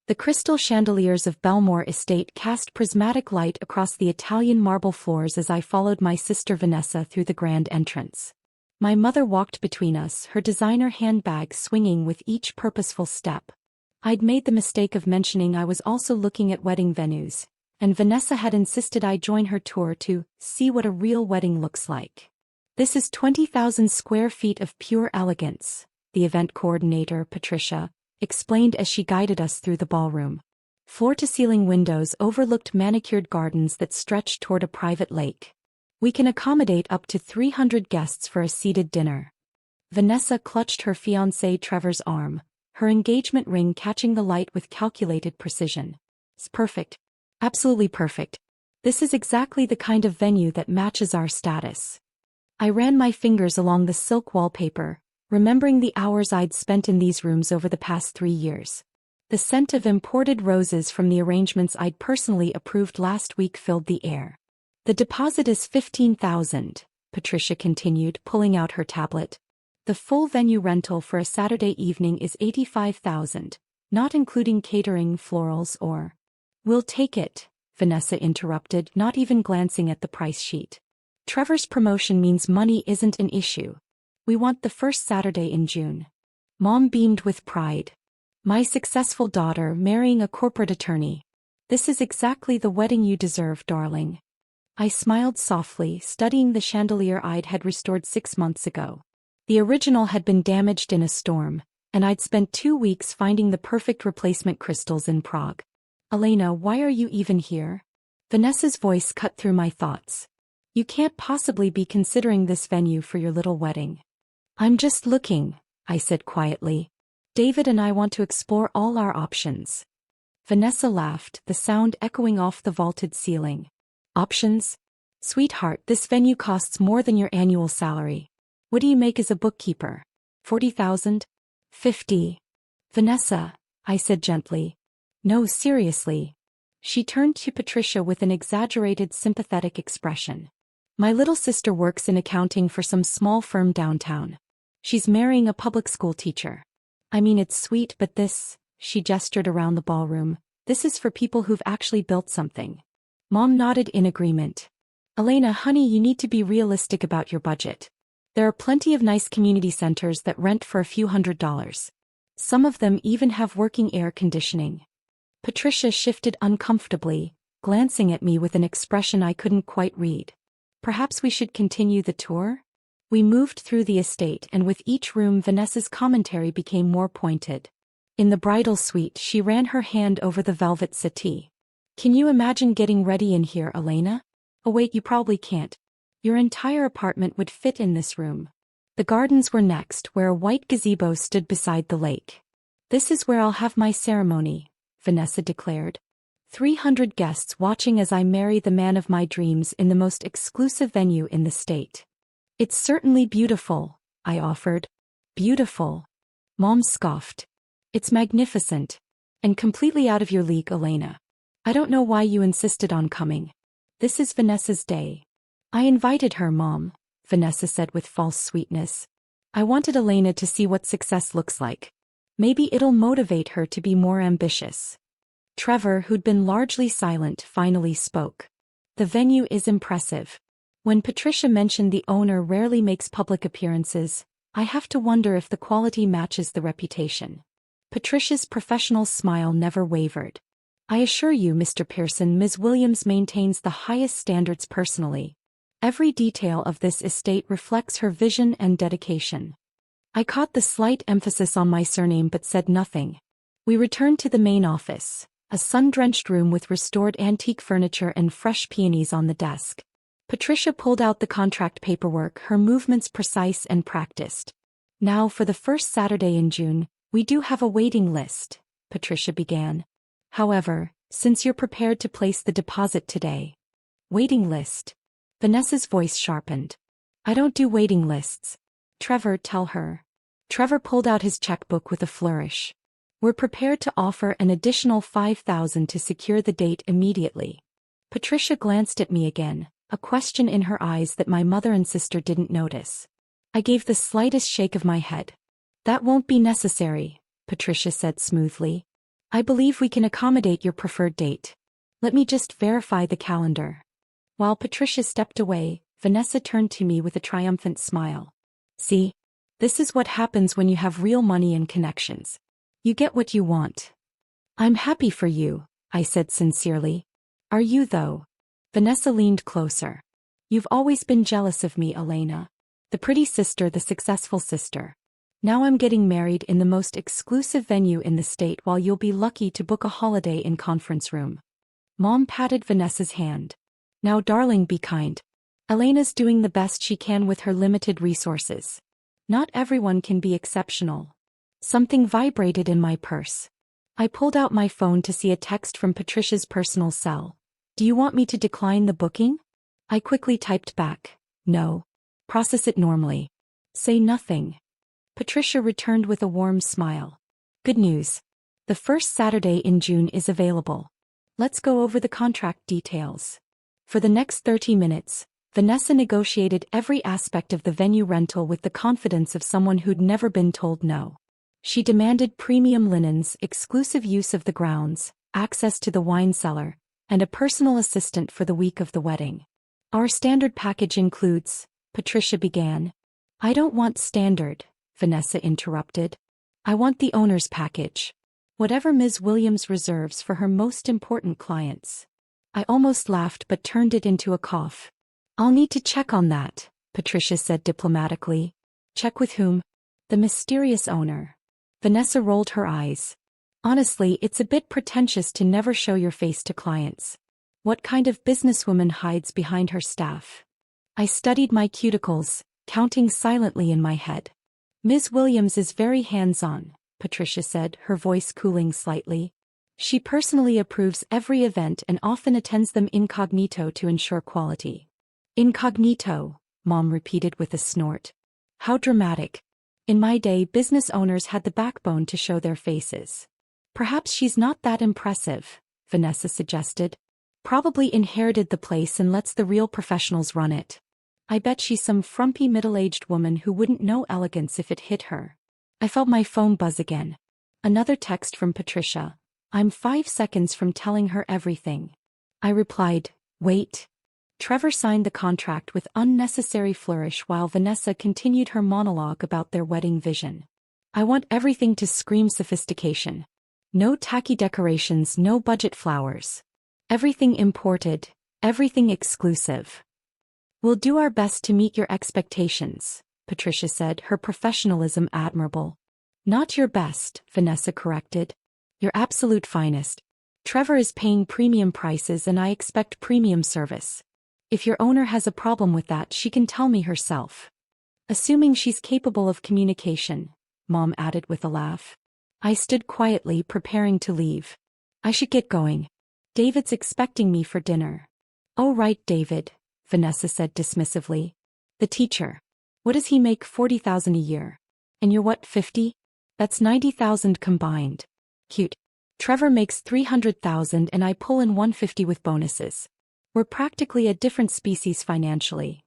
The crystal chandeliers of Bellmore Estate cast prismatic light across the Italian marble floors as I followed my sister Vanessa through the grand entrance. My mother walked between us, her designer handbag swinging with each purposeful step. I'd made the mistake of mentioning I was also looking at wedding venues, and Vanessa had insisted I join her tour to see what a real wedding looks like. This is 20,000 square feet of pure elegance, the event coordinator, Patricia, explained as she guided us through the ballroom. Floor-to-ceiling windows overlooked manicured gardens that stretched toward a private lake. We can accommodate up to 300 guests for a seated dinner. Vanessa clutched her fiancé Trevor's arm, her engagement ring catching the light with calculated precision. It's perfect. Absolutely perfect. This is exactly the kind of venue that matches our status. I ran my fingers along the silk wallpaper, remembering the hours I'd spent in these rooms over the past 3 years. The scent of imported roses from the arrangements I'd personally approved last week filled the air. The deposit is $15,000, Patricia continued, pulling out her tablet. The full venue rental for a Saturday evening is $85,000, not including catering, florals, or... We'll take it, Vanessa interrupted, not even glancing at the price sheet. Trevor's promotion means money isn't an issue. We want the first Saturday in June. Mom beamed with pride. My successful daughter marrying a corporate attorney. This is exactly the wedding you deserve, darling. I smiled softly, studying the chandelier I'd had restored 6 months ago. The original had been damaged in a storm, and I'd spent 2 weeks finding the perfect replacement crystals in Prague. Elena, why are you even here? Vanessa's voice cut through my thoughts. You can't possibly be considering this venue for your little wedding. I'm just looking, I said quietly. David and I want to explore all our options. Vanessa laughed, the sound echoing off the vaulted ceiling. Options? Sweetheart, this venue costs more than your annual salary. What do you make as a bookkeeper? 40,000? 50. Vanessa, I said gently. No, seriously. She turned to Patricia with an exaggerated sympathetic expression. My little sister works in accounting for some small firm downtown. She's marrying a public school teacher. I mean, it's sweet, but this, she gestured around the ballroom, this is for people who've actually built something. Mom nodded in agreement. Elena, honey, you need to be realistic about your budget. There are plenty of nice community centers that rent for a few $100s. Some of them even have working air conditioning. Patricia shifted uncomfortably, glancing at me with an expression I couldn't quite read. Perhaps we should continue the tour? We moved through the estate, and with each room Vanessa's commentary became more pointed. In the bridal suite, she ran her hand over the velvet settee. Can you imagine getting ready in here, Elena? Oh wait, you probably can't. Your entire apartment would fit in this room. The gardens were next, where a white gazebo stood beside the lake. This is where I'll have my ceremony, Vanessa declared. 300 guests watching as I marry the man of my dreams in the most exclusive venue in the state. It's certainly beautiful, I offered. Beautiful. Mom scoffed. It's magnificent. And completely out of your league, Elena. I don't know why you insisted on coming. This is Vanessa's day. I invited her, Mom, Vanessa said with false sweetness. I wanted Elena to see what success looks like. Maybe it'll motivate her to be more ambitious. Trevor, who'd been largely silent, finally spoke. The venue is impressive. When Patricia mentioned the owner rarely makes public appearances, I have to wonder if the quality matches the reputation. Patricia's professional smile never wavered. I assure you, Mr. Pearson, Ms. Williams maintains the highest standards personally. Every detail of this estate reflects her vision and dedication. I caught the slight emphasis on my surname but said nothing. We returned to the main office, a sun-drenched room with restored antique furniture and fresh peonies on the desk. Patricia pulled out the contract paperwork, her movements precise and practiced. Now for the first Saturday in June, we do have a waiting list, Patricia began. However, since you're prepared to place the deposit today. Waiting list. Vanessa's voice sharpened. I don't do waiting lists. Trevor, tell her. Trevor pulled out his checkbook with a flourish. We're prepared to offer an additional $5,000 to secure the date immediately. Patricia glanced at me again, a question in her eyes that my mother and sister didn't notice. I gave the slightest shake of my head. That won't be necessary, Patricia said smoothly. I believe we can accommodate your preferred date. Let me just verify the calendar. While Patricia stepped away, Vanessa turned to me with a triumphant smile. See? This is what happens when you have real money and connections. You get what you want. I'm happy for you, I said sincerely. Are you though? Vanessa leaned closer. You've always been jealous of me, Elena. The pretty sister, the successful sister. Now I'm getting married in the most exclusive venue in the state while you'll be lucky to book a holiday in conference room. Mom patted Vanessa's hand. Now darling, be kind. Elena's doing the best she can with her limited resources. Not everyone can be exceptional. Something vibrated in my purse. I pulled out my phone to see a text from Patricia's personal cell. Do you want me to decline the booking? I quickly typed back. No. Process it normally. Say nothing. Patricia returned with a warm smile. Good news. The first Saturday in June is available. Let's go over the contract details. For the next 30 minutes, Vanessa negotiated every aspect of the venue rental with the confidence of someone who'd never been told no. She demanded premium linens, exclusive use of the grounds, access to the wine cellar, and a personal assistant for the week of the wedding. Our standard package includes, Patricia began. I don't want standard, Vanessa interrupted. I want the owner's package. Whatever Ms. Williams reserves for her most important clients. I almost laughed but turned it into a cough. I'll need to check on that, Patricia said diplomatically. Check with whom? The mysterious owner. Vanessa rolled her eyes. Honestly, it's a bit pretentious to never show your face to clients. What kind of businesswoman hides behind her staff? I studied my cuticles, counting silently in my head. Ms. Williams is very hands-on, Patricia said, her voice cooling slightly. She personally approves every event and often attends them incognito to ensure quality. Incognito, Mom repeated with a snort. How dramatic. In my day, business owners had the backbone to show their faces. Perhaps she's not that impressive, Vanessa suggested. Probably inherited the place and lets the real professionals run it. I bet she's some frumpy middle-aged woman who wouldn't know elegance if it hit her. I felt my phone buzz again. Another text from Patricia. I'm 5 seconds from telling her everything. I replied, wait. Trevor signed the contract with unnecessary flourish while Vanessa continued her monologue about their wedding vision. I want everything to scream sophistication. No tacky decorations, no budget flowers. Everything imported, everything exclusive. We'll do our best to meet your expectations, Patricia said, her professionalism admirable. Not your best, Vanessa corrected. Your absolute finest. Trevor is paying premium prices and I expect premium service. If your owner has a problem with that, she can tell me herself. Assuming she's capable of communication, Mom added with a laugh. I stood quietly, preparing to leave. I should get going. David's expecting me for dinner. Oh right, David, Vanessa said dismissively. The teacher. What does he make? 40,000 a year. And you're what, 50? That's 90,000 combined. Cute. Trevor makes 300,000 and I pull in 150 with bonuses. We're practically a different species financially.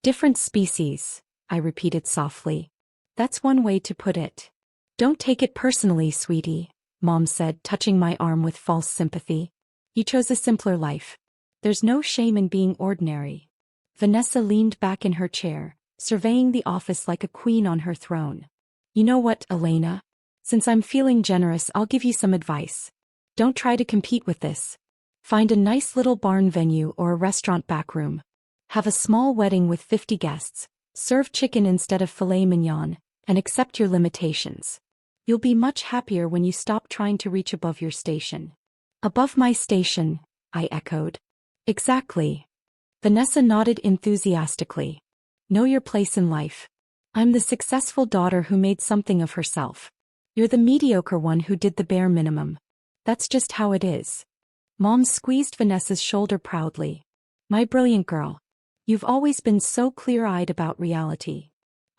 Different species, I repeated softly. That's one way to put it. Don't take it personally, sweetie, Mom said, touching my arm with false sympathy. You chose a simpler life. There's no shame in being ordinary. Vanessa leaned back in her chair, surveying the office like a queen on her throne. You know what, Elena? Since I'm feeling generous, I'll give you some advice. Don't try to compete with this. Find a nice little barn venue or a restaurant backroom. Have a small wedding with 50 guests. Serve chicken instead of filet mignon, and accept your limitations. You'll be much happier when you stop trying to reach above your station. Above my station, I echoed. Exactly. Vanessa nodded enthusiastically. Know your place in life. I'm the successful daughter who made something of herself. You're the mediocre one who did the bare minimum. That's just how it is. Mom squeezed Vanessa's shoulder proudly. My brilliant girl. You've always been so clear-eyed about reality.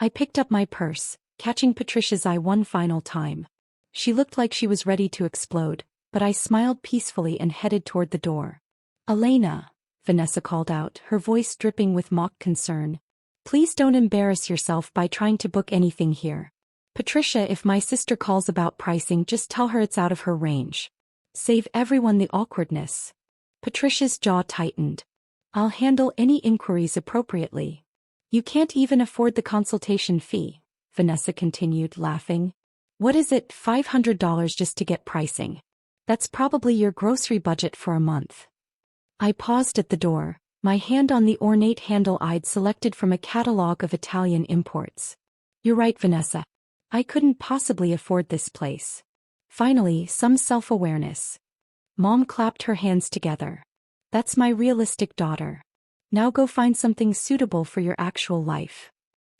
I picked up my purse, catching Patricia's eye one final time. She looked like she was ready to explode, but I smiled peacefully and headed toward the door. Elena, Vanessa called out, her voice dripping with mock concern. Please don't embarrass yourself by trying to book anything here. Patricia, if my sister calls about pricing, just tell her it's out of her range. Save everyone the awkwardness. Patricia's jaw tightened. I'll handle any inquiries appropriately. You can't even afford the consultation fee, Vanessa continued, laughing. What is it, $500 just to get pricing? That's probably your grocery budget for a month. I paused at the door, my hand on the ornate handle I'd selected from a catalog of Italian imports. You're right, Vanessa. I couldn't possibly afford this place. Finally, some self-awareness. Mom clapped her hands together. That's my realistic daughter. Now go find something suitable for your actual life.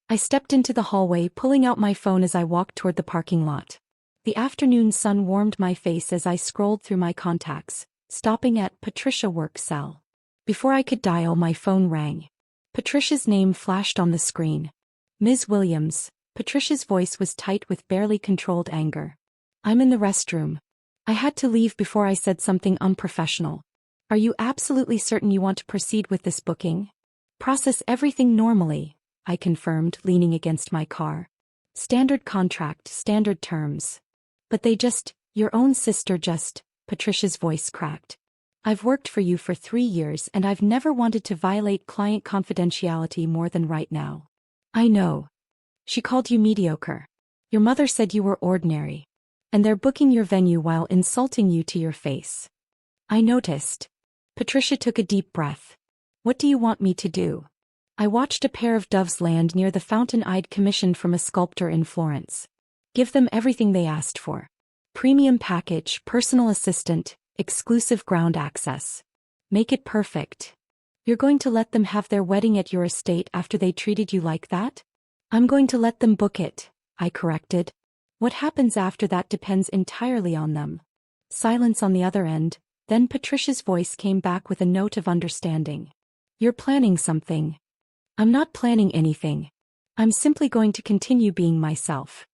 I stepped into the hallway, pulling out my phone as I walked toward the parking lot. The afternoon sun warmed my face as I scrolled through my contacts, stopping at Patricia work cell. Before I could dial, my phone rang. Patricia's name flashed on the screen. Ms. Williams. Patricia's voice was tight with barely controlled anger. I'm in the restroom. I had to leave before I said something unprofessional. Are you absolutely certain you want to proceed with this booking? Process everything normally, I confirmed, leaning against my car. Standard contract, standard terms. But your own sister Patricia's voice cracked. I've worked for you for 3 years and I've never wanted to violate client confidentiality more than right now. I know. She called you mediocre. Your mother said you were ordinary. And they're booking your venue while insulting you to your face. I noticed. Patricia took a deep breath. What do you want me to do? I watched a pair of doves land near the fountain I'd commissioned from a sculptor in Florence. Give them everything they asked for. Premium package, personal assistant, exclusive ground access. Make it perfect. You're going to let them have their wedding at your estate after they treated you like that? I'm going to let them book it, I corrected. What happens after that depends entirely on them. Silence on the other end, then Patricia's voice came back with a note of understanding. You're planning something. I'm not planning anything. I'm simply going to continue being myself.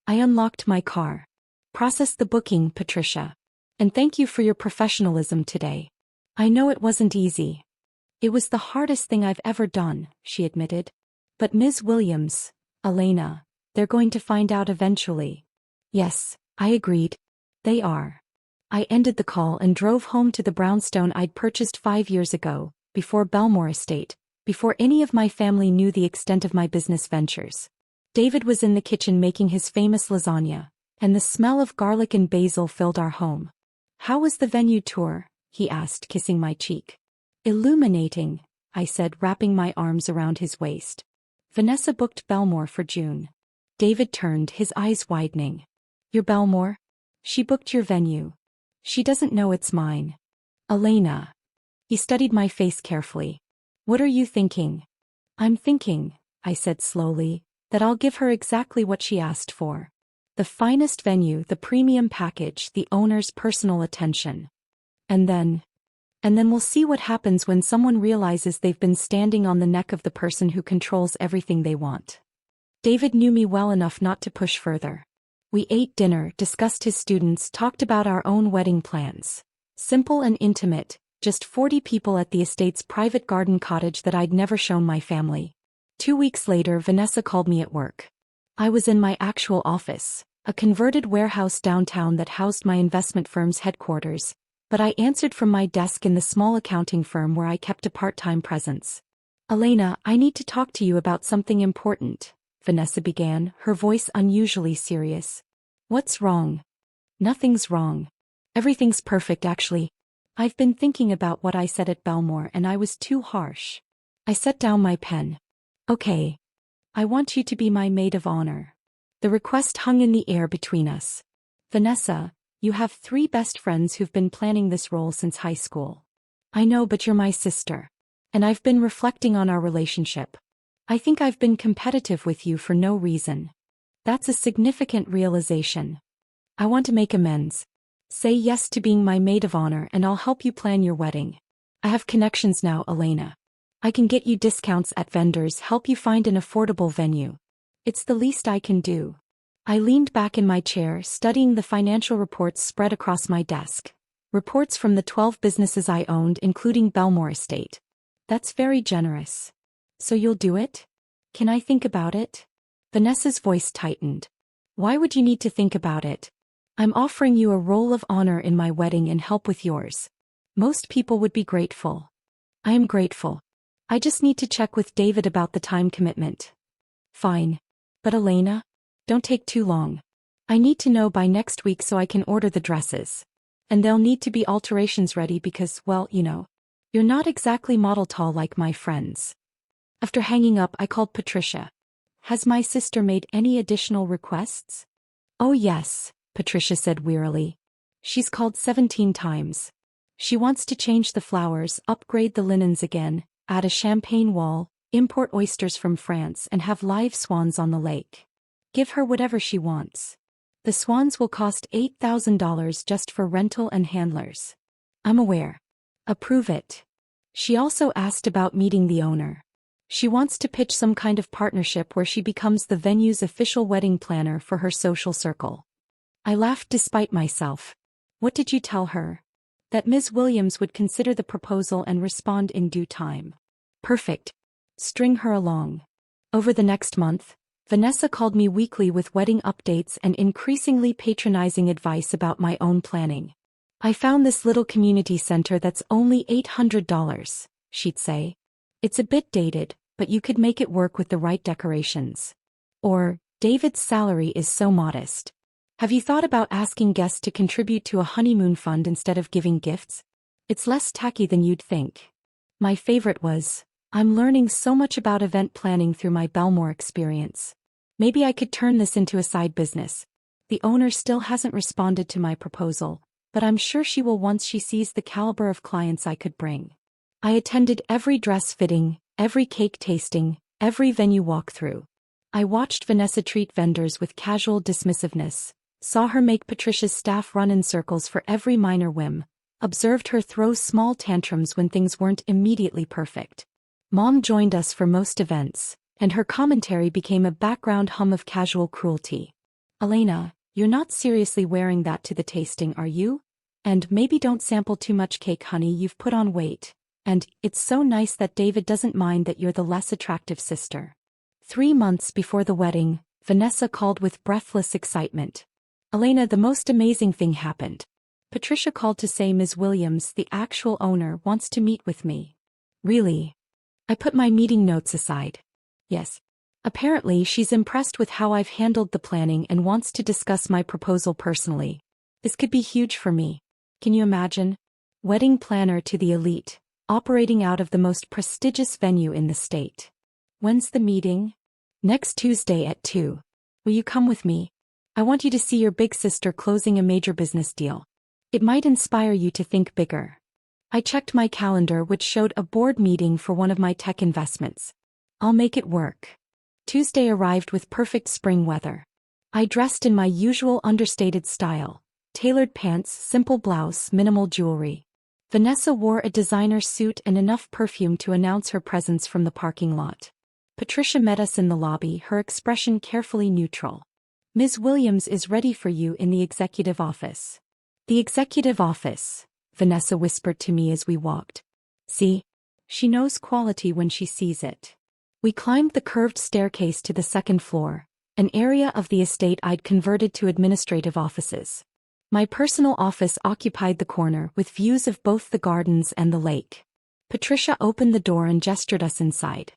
I unlocked my car. Process the booking, Patricia. And thank you for your professionalism today. I know it wasn't easy. It was the hardest thing I've ever done, she admitted. But Ms. Williams, Elena, they're going to find out eventually. Yes, I agreed. They are. I ended the call and drove home to the brownstone I'd purchased 5 years ago, before Bellmore Estate, before any of my family knew the extent of my business ventures. David was in the kitchen making his famous lasagna, and the smell of garlic and basil filled our home. How was the venue tour? He asked, kissing my cheek. Illuminating, I said, wrapping my arms around his waist. Vanessa booked Bellmore for June. David turned, his eyes widening. Your Bellmore? She booked your venue. She doesn't know it's mine. Elena. He studied my face carefully. What are you thinking? I'm thinking, I said slowly, that I'll give her exactly what she asked for. The finest venue, the premium package, the owner's personal attention. And then we'll see what happens when someone realizes they've been standing on the neck of the person who controls everything they want. David knew me well enough not to push further. We ate dinner, discussed his students, talked about our own wedding plans. Simple and intimate, just 40 people at the estate's private garden cottage that I'd never shown my family. 2 weeks later, Vanessa called me at work. I was in my actual office, a converted warehouse downtown that housed my investment firm's headquarters, but I answered from my desk in the small accounting firm where I kept a part-time presence. Elena, I need to talk to you about something important, Vanessa began, her voice unusually serious. What's wrong? Nothing's wrong. Everything's perfect, actually. I've been thinking about what I said at Bellmore and I was too harsh. I set down my pen. Okay. I want you to be my maid of honor. The request hung in the air between us. Vanessa, you have 3 best friends who've been planning this role since high school. I know, but you're my sister. And I've been reflecting on our relationship. I think I've been competitive with you for no reason. That's a significant realization. I want to make amends. Say yes to being my maid of honor and I'll help you plan your wedding. I have connections now, Elena. I can get you discounts at vendors, help you find an affordable venue. It's the least I can do. I leaned back in my chair, studying the financial reports spread across my desk. Reports from the 12 businesses I owned, including Bellmore Estate. That's very generous. So you'll do it? Can I think about it? Vanessa's voice tightened. Why would you need to think about it? I'm offering you a role of honor in my wedding and help with yours. Most people would be grateful. I am grateful. I just need to check with David about the time commitment. Fine. But Elena? Don't take too long. I need to know by next week so I can order the dresses. And there'll need to be alterations ready because, well, you're not exactly model tall like my friends. After hanging up, I called Patricia. Has my sister made any additional requests? Oh yes, Patricia said wearily. She's called 17 times. She wants to change the flowers, upgrade the linens again, add a champagne wall, import oysters from France and have live swans on the lake. Give her whatever she wants. The swans will cost $8,000 just for rental and handlers. I'm aware. Approve it. She also asked about meeting the owner. She wants to pitch some kind of partnership where she becomes the venue's official wedding planner for her social circle. I laughed despite myself. What did you tell her? That Ms. Williams would consider the proposal and respond in due time. Perfect. String her along. Over the next month, Vanessa called me weekly with wedding updates and increasingly patronizing advice about my own planning. I found this little community center that's only $800, she'd say. It's a bit dated, but you could make it work with the right decorations. Or, David's salary is so modest. Have you thought about asking guests to contribute to a honeymoon fund instead of giving gifts? It's less tacky than you'd think. My favorite was, I'm learning so much about event planning through my Bellmore experience. Maybe I could turn this into a side business. The owner still hasn't responded to my proposal, but I'm sure she will once she sees the caliber of clients I could bring. I attended every dress fitting, every cake tasting, every venue walkthrough. I watched Vanessa treat vendors with casual dismissiveness, saw her make Patricia's staff run in circles for every minor whim, observed her throw small tantrums when things weren't immediately perfect. Mom joined us for most events, and her commentary became a background hum of casual cruelty. Elena, you're not seriously wearing that to the tasting, are you? And maybe don't sample too much cake, honey, you've put on weight. And it's so nice that David doesn't mind that you're the less attractive sister. 3 months before the wedding, Vanessa called with breathless excitement. Elena, the most amazing thing happened. Patricia called to say Ms. Williams, the actual owner, wants to meet with me. Really? I put my meeting notes aside. Yes. Apparently she's impressed with how I've handled the planning and wants to discuss my proposal personally. This could be huge for me. Can you imagine? Wedding planner to the elite, operating out of the most prestigious venue in the state. When's the meeting? Next Tuesday at 2. Will you come with me? I want you to see your big sister closing a major business deal. It might inspire you to think bigger. I checked my calendar, which showed a board meeting for one of my tech investments. I'll make it work. Tuesday arrived with perfect spring weather. I dressed in my usual understated style. Tailored pants, simple blouse, minimal jewelry. Vanessa wore a designer suit and enough perfume to announce her presence from the parking lot. Patricia met us in the lobby, her expression carefully neutral. Ms. Williams is ready for you in the executive office. The executive office, Vanessa whispered to me as we walked. See? She knows quality when she sees it. We climbed the curved staircase to the second floor, an area of the estate I'd converted to administrative offices. My personal office occupied the corner with views of both the gardens and the lake. Patricia opened the door and gestured us inside.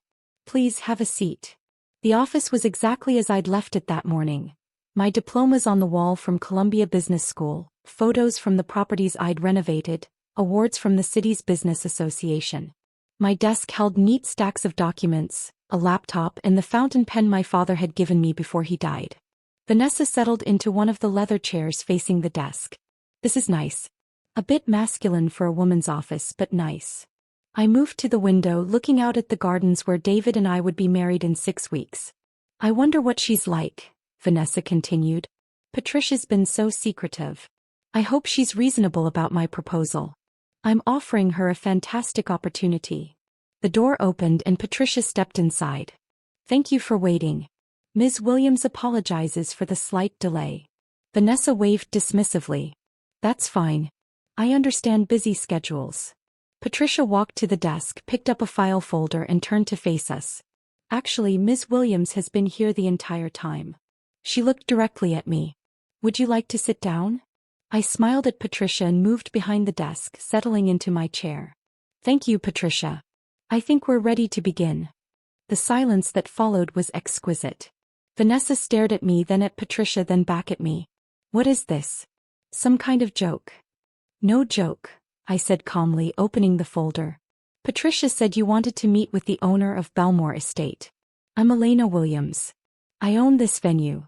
Please have a seat. The office was exactly as I'd left it that morning. My diplomas on the wall from Columbia Business School, photos from the properties I'd renovated, awards from the city's business association. My desk held neat stacks of documents, a laptop and the fountain pen my father had given me before he died. Vanessa settled into one of the leather chairs facing the desk. This is nice. A bit masculine for a woman's office, but nice. I moved to the window, looking out at the gardens where David and I would be married in 6 weeks. I wonder what she's like, Vanessa continued. Patricia's been so secretive. I hope she's reasonable about my proposal. I'm offering her a fantastic opportunity. The door opened and Patricia stepped inside. Thank you for waiting. Ms. Williams apologizes for the slight delay. Vanessa waved dismissively. That's fine. I understand busy schedules. Patricia walked to the desk, picked up a file folder and turned to face us. Actually, Ms. Williams has been here the entire time. She looked directly at me. Would you like to sit down? I smiled at Patricia and moved behind the desk, settling into my chair. Thank you, Patricia. I think we're ready to begin. The silence that followed was exquisite. Vanessa stared at me, then at Patricia, then back at me. What is this? Some kind of joke? No joke, I said calmly, opening the folder. Patricia said you wanted to meet with the owner of Bellmore Estate. I'm Elena Williams. I own this venue.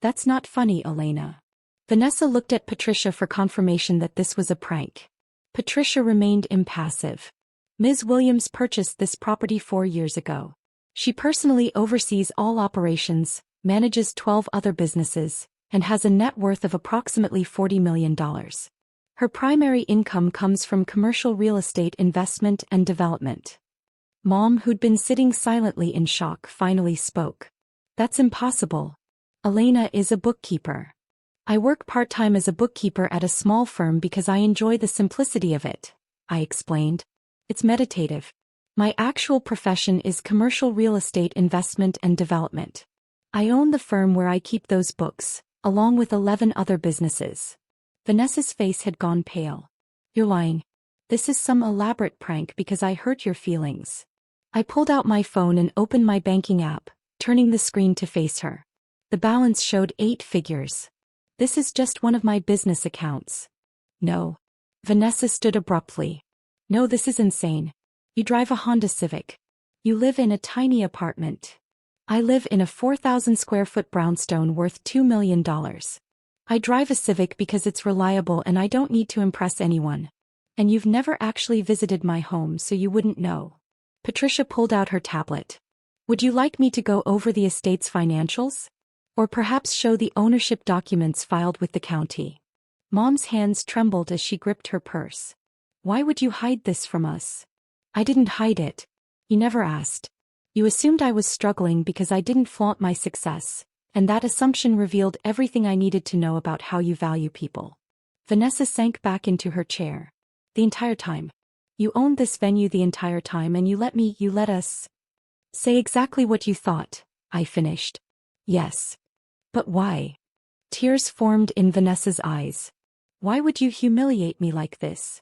That's not funny, Elena. Vanessa looked at Patricia for confirmation that this was a prank. Patricia remained impassive. Ms. Williams purchased this property 4 years ago. She personally oversees all operations, manages 12 other businesses, and has a net worth of approximately $40 million. Her primary income comes from commercial real estate investment and development. Mom, who'd been sitting silently in shock, finally spoke. That's impossible. Elena is a bookkeeper. I work part-time as a bookkeeper at a small firm because I enjoy the simplicity of it, I explained. It's meditative. My actual profession is commercial real estate investment and development. I own the firm where I keep those books, along with 11 other businesses. Vanessa's face had gone pale. You're lying. This is some elaborate prank because I hurt your feelings. I pulled out my phone and opened my banking app, turning the screen to face her. The balance showed 8 figures. This is just one of my business accounts. No. Vanessa stood abruptly. No, this is insane. You drive a Honda Civic. You live in a tiny apartment. I live in a 4,000 square foot brownstone worth $2 million. I drive a Civic because it's reliable and I don't need to impress anyone. And you've never actually visited my home, so you wouldn't know. Patricia pulled out her tablet. Would you like me to go over the estate's financials? Or perhaps show the ownership documents filed with the county? Mom's hands trembled as she gripped her purse. Why would you hide this from us? I didn't hide it. You never asked. You assumed I was struggling because I didn't flaunt my success, and that assumption revealed everything I needed to know about how you value people. Vanessa sank back into her chair. The entire time. You owned this venue the entire time and you let us say exactly what you thought, I finished. Yes. But why? Tears formed in Vanessa's eyes. Why would you humiliate me like this?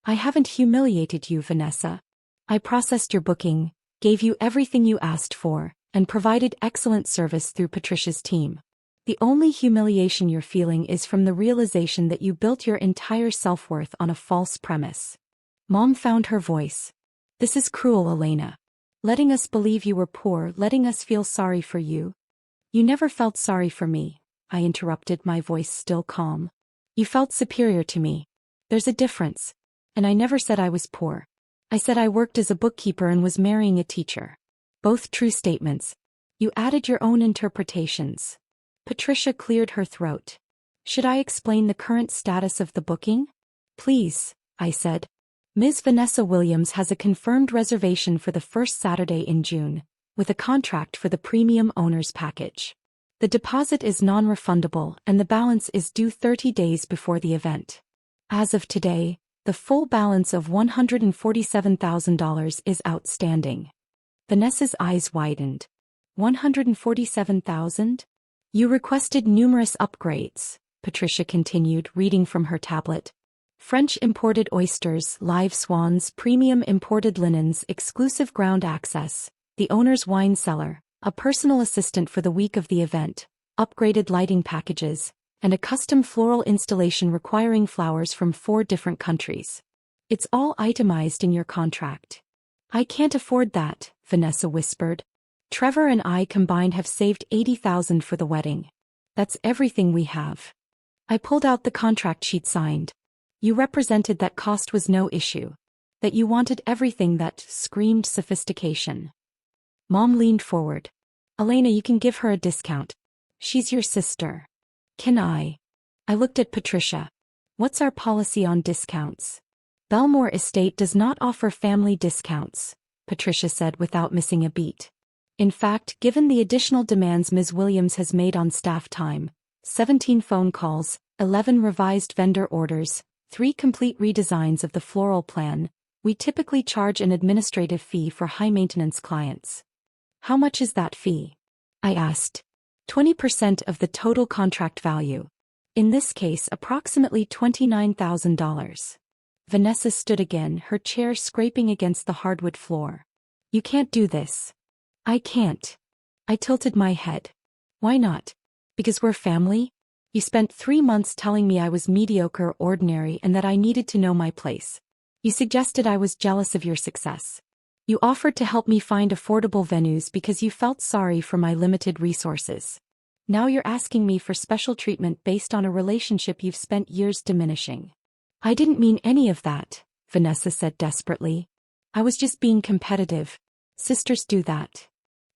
I haven't humiliated you, Vanessa. I processed your booking, gave you everything you asked for, and provided excellent service through Patricia's team. The only humiliation you're feeling is from the realization that you built your entire self-worth on a false premise. Mom found her voice. This is cruel, Elena. Letting us believe you were poor, letting us feel sorry for you. You never felt sorry for me, I interrupted, my voice still calm. You felt superior to me. There's a difference. And I never said I was poor. I said I worked as a bookkeeper and was marrying a teacher. Both true statements. You added your own interpretations. Patricia cleared her throat. Should I explain the current status of the booking? Please, I said. Ms. Vanessa Williams has a confirmed reservation for the first Saturday in June, with a contract for the premium owner's package. The deposit is non-refundable and the balance is due 30 days before the event. As of today, the full balance of $147,000 is outstanding. Vanessa's eyes widened. $147,000? You requested numerous upgrades, Patricia continued, reading from her tablet. French imported oysters, live swans, premium imported linens, exclusive ground access, the owner's wine cellar, a personal assistant for the week of the event, upgraded lighting packages, and a custom floral installation requiring flowers from 4 different countries. It's all itemized in your contract. I can't afford that, Vanessa whispered. Trevor and I combined have saved $80,000 for the wedding. That's everything we have. I pulled out the contract sheet signed. You represented that cost was no issue. That you wanted everything that screamed sophistication. Mom leaned forward. Elena, you can give her a discount. She's your sister. Can I? I looked at Patricia. What's our policy on discounts? Bellmore Estate does not offer family discounts, Patricia said without missing a beat. In fact, given the additional demands Ms. Williams has made on staff time, 17 phone calls, 11 revised vendor orders, 3 complete redesigns of the floral plan, we typically charge an administrative fee for high-maintenance clients. How much is that fee? I asked. 20% of the total contract value. In this case, approximately $29,000. Vanessa stood again, her chair scraping against the hardwood floor. You can't do this. I can't. I tilted my head. Why not? Because we're family? You spent 3 months telling me I was mediocre or ordinary and that I needed to know my place. You suggested I was jealous of your success. You offered to help me find affordable venues because you felt sorry for my limited resources. Now you're asking me for special treatment based on a relationship you've spent years diminishing. I didn't mean any of that, Vanessa said desperately. I was just being competitive. Sisters do that.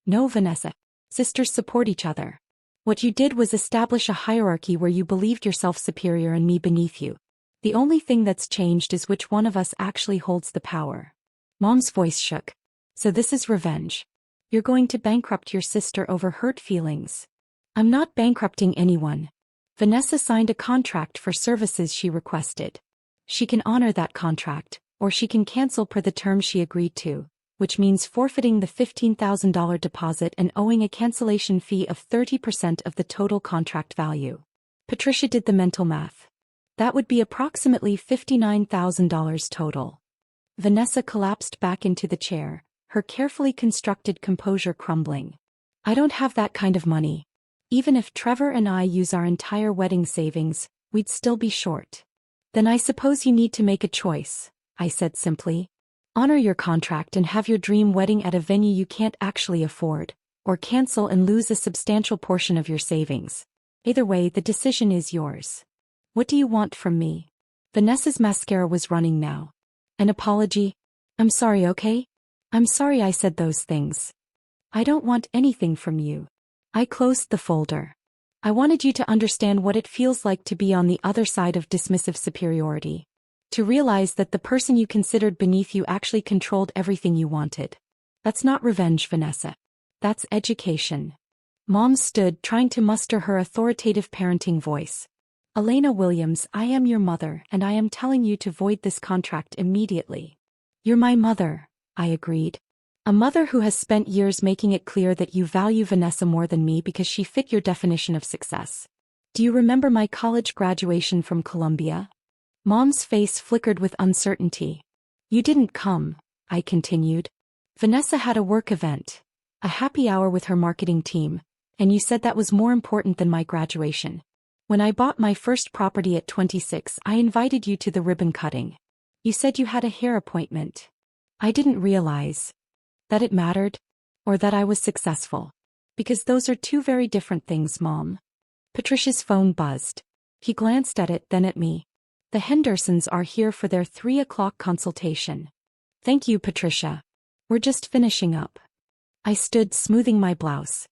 No, Vanessa. Sisters support each other. What you did was establish a hierarchy where you believed yourself superior and me beneath you. The only thing that's changed is which one of us actually holds the power. Mom's voice shook. So this is revenge. You're going to bankrupt your sister over hurt feelings. I'm not bankrupting anyone. Vanessa signed a contract for services she requested. She can honor that contract, or she can cancel per the terms she agreed to, which means forfeiting the $15,000 deposit and owing a cancellation fee of 30% of the total contract value. Patricia did the mental math. That would be approximately $59,000 total. Vanessa collapsed back into the chair, her carefully constructed composure crumbling. I don't have that kind of money. Even if Trevor and I use our entire wedding savings, we'd still be short. Then I suppose you need to make a choice, I said simply. Honor your contract and have your dream wedding at a venue you can't actually afford, or cancel and lose a substantial portion of your savings. Either way, the decision is yours. What do you want from me? Vanessa's mascara was running now. An apology? I'm sorry, okay? I'm sorry I said those things. I don't want anything from you. I closed the folder. I wanted you to understand what it feels like to be on the other side of dismissive superiority. To realize that the person you considered beneath you actually controlled everything you wanted. That's not revenge, Vanessa. That's education. Mom stood, trying to muster her authoritative parenting voice. Elena Williams, I am your mother, and I am telling you to void this contract immediately. You're my mother, I agreed. A mother who has spent years making it clear that you value Vanessa more than me because she fit your definition of success. Do you remember my college graduation from Columbia? Mom's face flickered with uncertainty. You didn't come, I continued. Vanessa had a work event, a happy hour with her marketing team, and you said that was more important than my graduation. When I bought my first property at 26, I invited you to the ribbon cutting. You said you had a hair appointment. I didn't realize that it mattered, or that I was successful. Because those are two very different things, Mom. Patricia's phone buzzed. He glanced at it, then at me. The Hendersons are here for their 3 o'clock consultation. Thank you, Patricia. We're just finishing up. I stood, smoothing my blouse.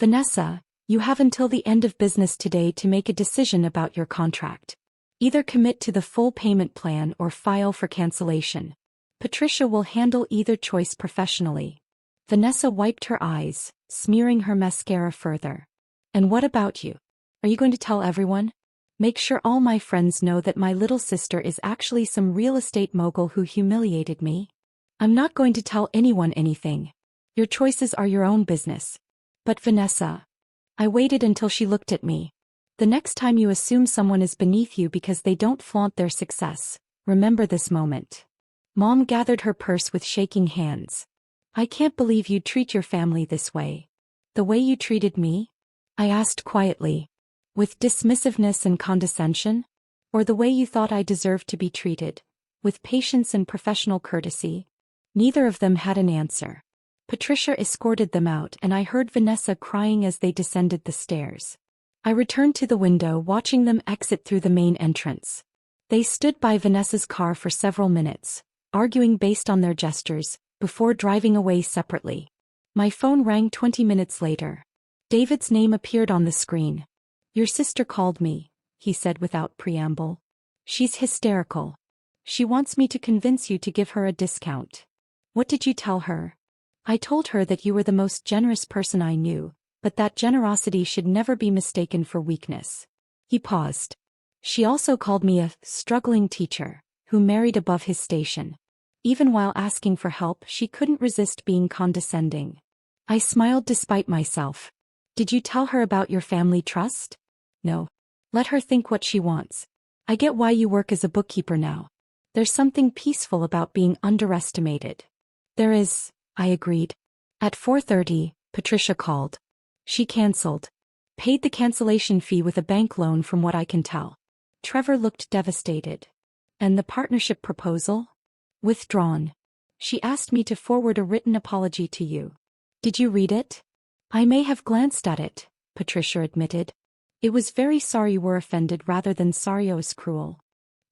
Vanessa, you have until the end of business today to make a decision about your contract. Either commit to the full payment plan or file for cancellation. Patricia will handle either choice professionally. Vanessa wiped her eyes, smearing her mascara further. And what about you? Are you going to tell everyone? Make sure all my friends know that my little sister is actually some real estate mogul who humiliated me? I'm not going to tell anyone anything. Your choices are your own business. But Vanessa. I waited until she looked at me. The next time you assume someone is beneath you because they don't flaunt their success, remember this moment. Mom gathered her purse with shaking hands. I can't believe you'd treat your family this way. The way you treated me? I asked quietly. With dismissiveness and condescension? Or the way you thought I deserved to be treated? With patience and professional courtesy? Neither of them had an answer. Patricia escorted them out and I heard Vanessa crying as they descended the stairs. I returned to the window, watching them exit through the main entrance. They stood by Vanessa's car for several minutes, arguing based on their gestures, before driving away separately. My phone rang 20 minutes later. David's name appeared on the screen. Your sister called me, he said without preamble. She's hysterical. She wants me to convince you to give her a discount. What did you tell her? I told her that you were the most generous person I knew, but that generosity should never be mistaken for weakness. He paused. She also called me a struggling teacher, who married above his station. Even while asking for help, she couldn't resist being condescending. I smiled despite myself. Did you tell her about your family trust? No. Let her think what she wants. I get why you work as a bookkeeper now. There's something peaceful about being underestimated. There is, I agreed. At 4:30, Patricia called. She canceled. Paid the cancellation fee with a bank loan from what I can tell. Trevor looked devastated. And the partnership proposal? Withdrawn. She asked me to forward a written apology to you. Did you read it? I may have glanced at it, Patricia admitted. It was very sorry you were offended rather than sorry I was cruel.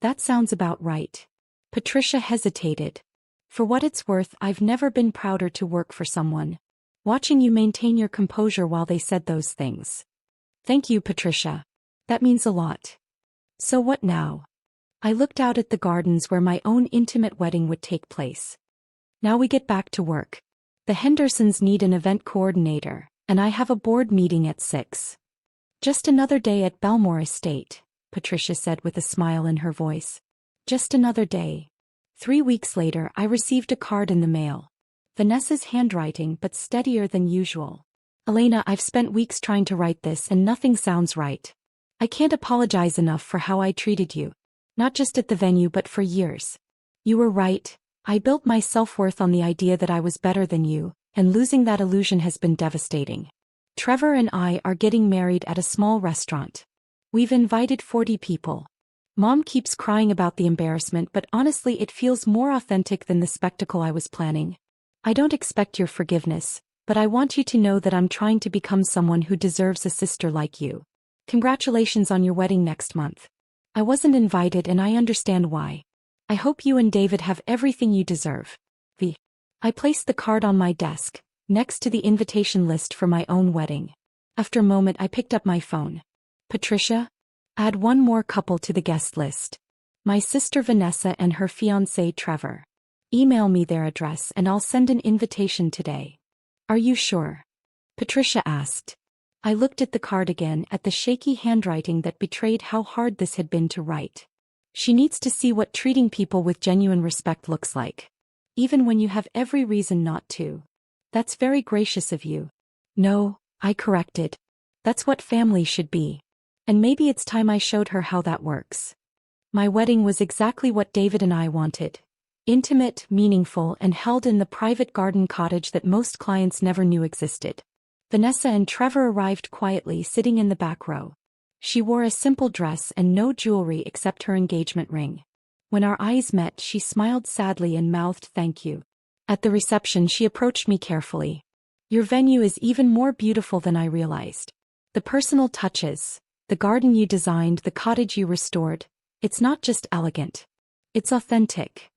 That sounds about right. Patricia hesitated. For what it's worth, I've never been prouder to work for someone. Watching you maintain your composure while they said those things. Thank you, Patricia. That means a lot. So what now? I looked out at the gardens where my own intimate wedding would take place. Now we get back to work. The Hendersons need an event coordinator, and I have a board meeting at 6. Just another day at Bellmore Estate, Patricia said with a smile in her voice. Just another day. 3 weeks later, I received a card in the mail. Vanessa's handwriting, but steadier than usual. Elena, I've spent weeks trying to write this and nothing sounds right. I can't apologize enough for how I treated you. Not just at the venue but for years. You were right. I built my self-worth on the idea that I was better than you, and losing that illusion has been devastating. Trevor and I are getting married at a small restaurant. We've invited 40 people. Mom keeps crying about the embarrassment, but honestly it feels more authentic than the spectacle I was planning. I don't expect your forgiveness, but I want you to know that I'm trying to become someone who deserves a sister like you. Congratulations on your wedding next month. I wasn't invited and I understand why. I hope you and David have everything you deserve. V. I placed the card on my desk, next to the invitation list for my own wedding. After a moment I picked up my phone. Patricia? Add one more couple to the guest list. My sister Vanessa and her fiancé Trevor. Email me their address and I'll send an invitation today. Are you sure? Patricia asked. I looked at the card again, at the shaky handwriting that betrayed how hard this had been to write. She needs to see what treating people with genuine respect looks like. Even when you have every reason not to. That's very gracious of you. No, I corrected. That's what family should be. And maybe it's time I showed her how that works. My wedding was exactly what David and I wanted. Intimate, meaningful, and held in the private garden cottage that most clients never knew existed. Vanessa and Trevor arrived quietly, sitting in the back row. She wore a simple dress and no jewelry except her engagement ring. When our eyes met, she smiled sadly and mouthed thank you. At the reception, she approached me carefully. Your venue is even more beautiful than I realized. The personal touches, the garden you designed, the cottage you restored, it's not just elegant. It's authentic.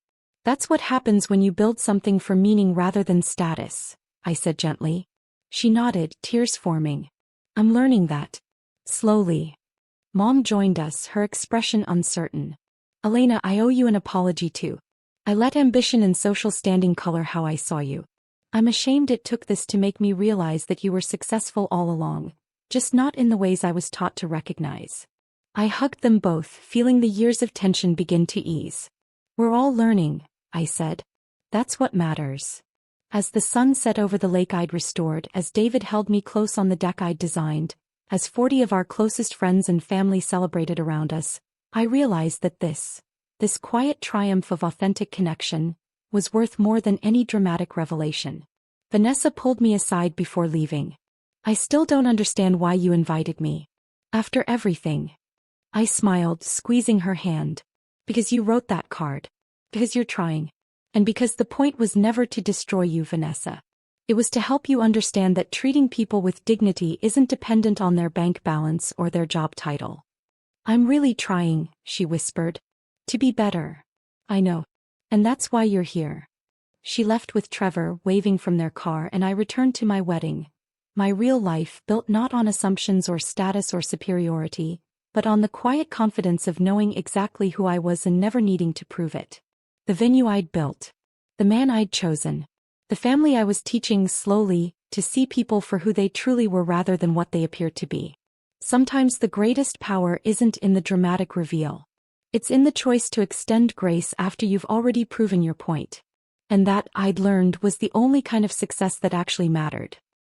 That's what happens when you build something for meaning rather than status, I said gently. She nodded, tears forming. I'm learning that. Slowly. Mom joined us, her expression uncertain. Elena, I owe you an apology too. I let ambition and social standing color how I saw you. I'm ashamed it took this to make me realize that you were successful all along, just not in the ways I was taught to recognize. I hugged them both, feeling the years of tension begin to ease. We're all learning, I said. That's what matters. As the sun set over the lake I'd restored, as David held me close on the deck I'd designed, as 40 of our closest friends and family celebrated around us, I realized that this quiet triumph of authentic connection, was worth more than any dramatic revelation. Vanessa pulled me aside before leaving. I still don't understand why you invited me. After everything. I smiled, squeezing her hand. Because you wrote that card. Because you're trying. And because the point was never to destroy you, Vanessa. It was to help you understand that treating people with dignity isn't dependent on their bank balance or their job title. I'm really trying, she whispered. To be better. I know. And that's why you're here. She left with Trevor, waving from their car, and I returned to my wedding. My real life, built not on assumptions or status or superiority, but on the quiet confidence of knowing exactly who I was and never needing to prove it. The venue I'd built. The man I'd chosen. The family I was teaching slowly to see people for who they truly were rather than what they appeared to be. Sometimes the greatest power isn't in the dramatic reveal. It's in the choice to extend grace after you've already proven your point. And that, I'd learned, was the only kind of success that actually mattered.